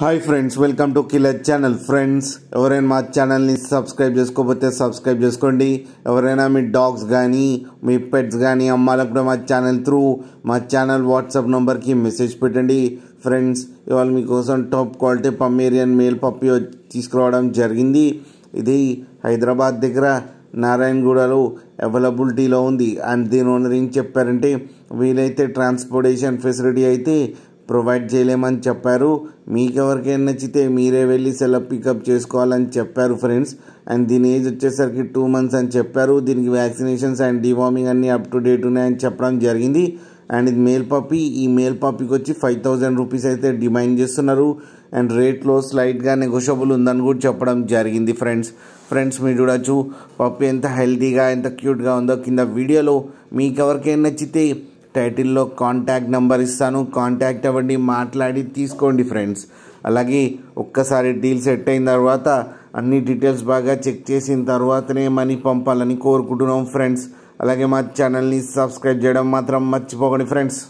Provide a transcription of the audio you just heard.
Hi friends, welcome to killer channel. Friends, ఎవరైనా మా ఛానల్ని సబ్స్క్రైబ్ చేసుకోకపోతే సబ్స్క్రైబ్ చేసుకోండి. ఎవరైనా మీ డాగ్స్ కానీ మీ పెట్స్ కానీ అమ్మాలకు కూడా మా ఛానల్ త్రూ మా ఛానల్ వాట్సాప్ నెంబర్కి మెసేజ్ పెట్టండి. ఫ్రెండ్స్, ఇవాళ మీకోసం top quality Pomeranian male puppy తీసుకురావడం జరిగింది. ఇది హైదరాబాద్ దగ్గర నారాయణగూడలో అవైలబిలిటీలో ఉంది. అండ్ దీని ఓనర్ ఏం చెప్పారంటే, వీలైతే ట్రాన్స్పోర్టేషన్ ఫెసిలిటీ అయితే ప్రొవైడ్ చేయలేమని చెప్పారు. మీకు ఎవరికైనా నచ్చితే మీరే వెళ్ళి సెలవు పికప్ చేసుకోవాలని చెప్పారు ఫ్రెండ్స్. అండ్ దీని ఏజ్ వచ్చేసరికి 2 months అని చెప్పారు. దీనికి వ్యాక్సినేషన్స్ అండ్ డివార్మింగ్ అన్నీ అప్ టు డేట్ ఉన్నాయని చెప్పడం జరిగింది. అండ్ ఇది మేల్ పప్పీ. ఈ మేల్ పప్పీకి వచ్చి 5,000 రూపీస్ అయితే డిమాండ్ చేస్తున్నారు. అండ్ రేట్లో స్లైట్గా నెగోషియబుల్ ఉందని కూడా చెప్పడం జరిగింది ఫ్రెండ్స్ మీరు చూడొచ్చు పప్పీ ఎంత హెల్తీగా ఎంత క్యూట్గా ఉందో. కింద వీడియోలో మీకు ఎవరికైనా నచ్చితే టైటిల్లో కాంటాక్ట్ నెంబర్ ఇస్తాను, కాంటాక్ట్ అవ్వండి, మాట్లాడి తీసుకోండి ఫ్రెండ్స్. అలాగే ఒక్కసారి డీల్ సెట్ అయిన తర్వాత అన్ని డీటెయిల్స్ బాగా చెక్ చేసిన తర్వాతనే మనీ పంపాలని కోరుకుంటున్నాం ఫ్రెండ్స్. అలాగే మా ఛానల్ని సబ్స్క్రైబ్ చేయడం మాత్రం మర్చిపోకండి ఫ్రెండ్స్.